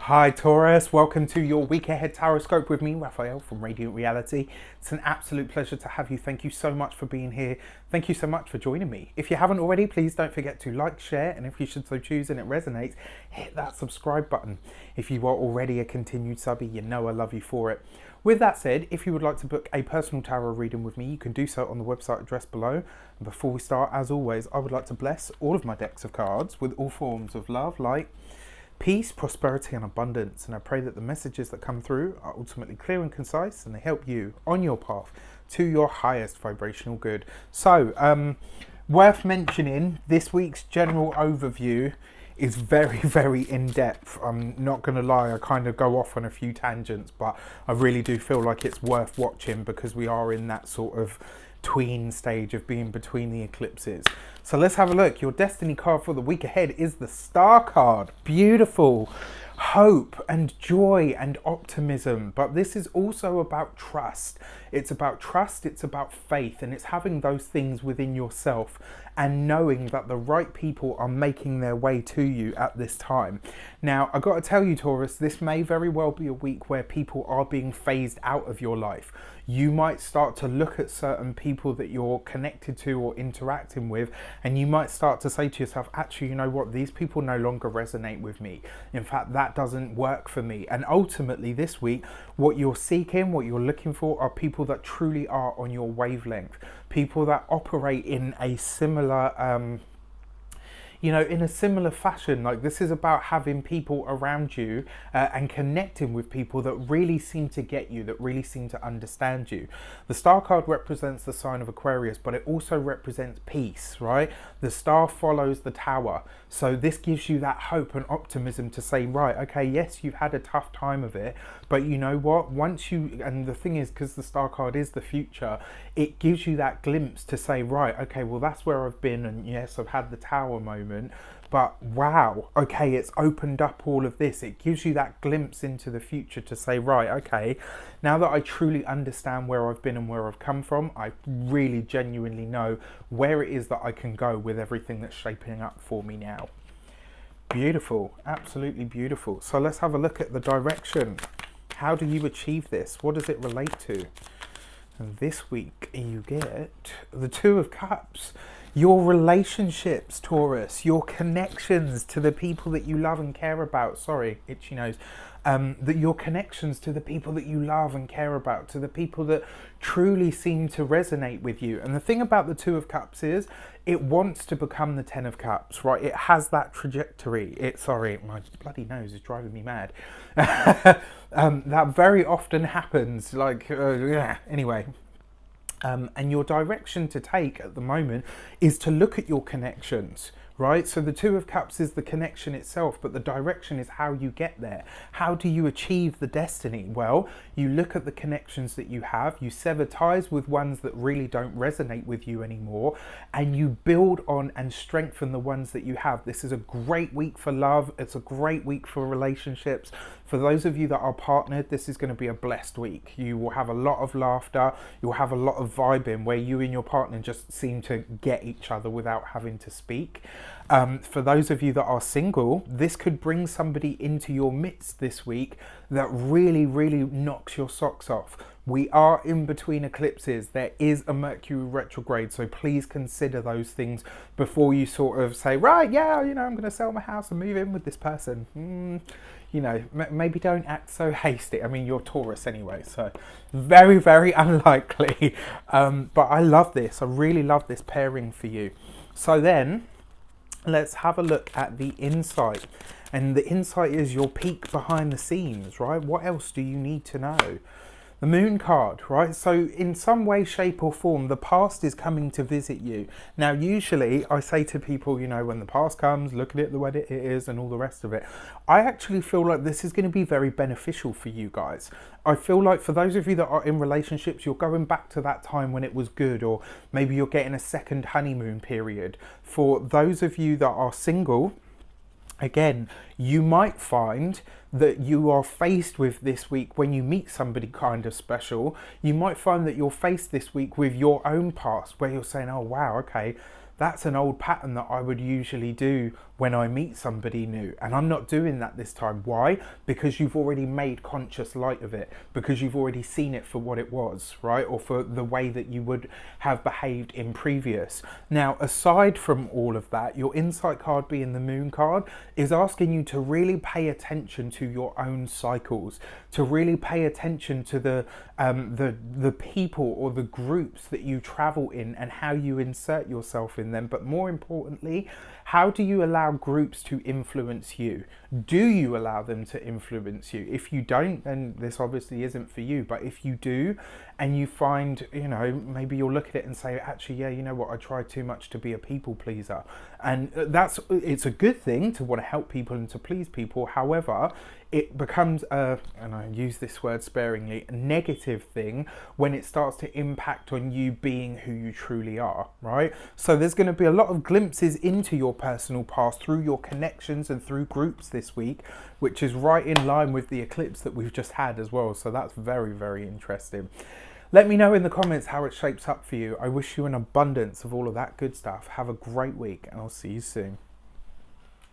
Hi Taurus, welcome to your week ahead Taroscope with me, Raphael from Reydiant Reality. It's an absolute pleasure to have you. Thank you so much for being here. Thank you so much for joining me. If you haven't already, please don't forget to like, share, and if you should so choose and it resonates, hit that subscribe button. If you are already a continued subby, you know I love you for it. With that said, if you would like to book a personal tarot reading with me, you can do so on the website address below. And before we start, as always, I would like to bless all of my decks of cards with all forms of love, light, peace, prosperity and abundance, and I pray that the messages that come through are ultimately clear and concise and they help you on your path to your highest vibrational good. So, worth mentioning, this week's general overview is very, very in-depth. I'm not going to lie, I kind of go off on a few tangents, but I really do feel like it's worth watching because we are in that sort of tween stage of being between the eclipses. So let's have a look. Your destiny card for the week ahead is the Star card. Beautiful. Hope and joy and optimism, but this is also about trust. It's about trust, it's about faith, and it's having those things within yourself and knowing that the right people are making their way to you at this time. Now, I've got to tell you, Taurus, this may very well be a week where people are being phased out of your life. You might start to look at certain people that you're connected to or interacting with, and you might start to say to yourself, actually, you know what, these people no longer resonate with me. In fact, that doesn't work for me. And ultimately this week, what you're seeking, what you're looking for are people that truly are on your wavelength, people that operate in a similar in a similar fashion. Like, this is about having people around you and connecting with people that really seem to get you, that really seem to understand you. The Star card represents the sign of Aquarius, but it also represents peace, right? The star follows the tower. So this gives you that hope and optimism to say, right, okay, yes, you've had a tough time of it, but you know what? Once you, and the thing is, because the Star card is the future, it gives you that glimpse to say, right, okay, well, that's where I've been, and yes, I've had the tower moment, but wow, okay, it's opened up all of this. It gives you that glimpse into the future to say, right, okay, now that I truly understand where I've been and where I've come from, I really genuinely know where it is that I can go with everything that's shaping up for me now. Beautiful, absolutely beautiful. So let's have a look at the direction. How do you achieve this? What does it relate to? And this week you get the Two of Cups. Your relationships, Taurus, your connections to the people that you love and care about. Sorry, itchy nose. That your connections to the people that you love and care about, to the people that truly seem to resonate with you. And the thing about the Two of Cups is it wants to become the Ten of Cups, right? It has that trajectory. Sorry, my bloody nose is driving me mad. That very often happens. Anyway. And your direction to take at the moment is to look at your connections, right? So the Two of Cups is the connection itself, but the direction is how you get there. How do you achieve the destiny? Well, you look at the connections that you have, you sever ties with ones that really don't resonate with you anymore, and you build on and strengthen the ones that you have. This is a great week for love. It's a great week for relationships. For those of you that are partnered, this is going to be a blessed week. You will have a lot of laughter. You'll have a lot of vibing where you and your partner just seem to get each other without having to speak. For those of you that are single, this could bring somebody into your midst this week that really, really knocks your socks off. We are in between eclipses. There is a Mercury retrograde, so please consider those things before you sort of say, right, yeah, I'm going to sell my house and move in with this person. Maybe don't act so hasty. I mean, you're Taurus anyway, so very, very unlikely. But I love this. I really love this pairing for you. So then, let's have a look at the insight. And the insight is your peek behind the scenes, right? What else do you need to know? The Moon card, right? So in some way, shape or form, the past is coming to visit you. Now, usually I say to people, when the past comes, look at it the way it is and all the rest of it. I actually feel like this is going to be very beneficial for you guys. I feel like for those of you that are in relationships, you're going back to that time when it was good, or maybe you're getting a second honeymoon period. For those of you that are single, again, you might find that you are faced with this week when you meet somebody kind of special. You might find that you're faced this week with your own past where you're saying, oh wow, okay, that's an old pattern that I would usually do when I meet somebody new, and I'm not doing that this time. Why? Because you've already made conscious light of it, because you've already seen it for what it was, right? Or for the way that you would have behaved in previous. Now, aside from all of that, your insight card, being the moon card, is asking you to really pay attention to your own cycles, to really pay attention to the people or the groups that you travel in and how you insert yourself in them. But more importantly, how do you allow groups to influence you? Do you allow them to influence you? If you don't, then this obviously isn't for you. But if you do, and you find, you know, maybe you'll look at it and say, actually, yeah, you know what, I try too much to be a people pleaser. And it's a good thing to want to help people and to please people. However, it becomes and I use this word sparingly, a negative thing when it starts to impact on you being who you truly are, right? So there's going to be a lot of glimpses into your personal past through your connections and through groups this week, which is right in line with the eclipse that we've just had as well. So that's very, very interesting. Let me know in the comments how it shapes up for you. I wish you an abundance of all of that good stuff. Have a great week, and I'll see you soon.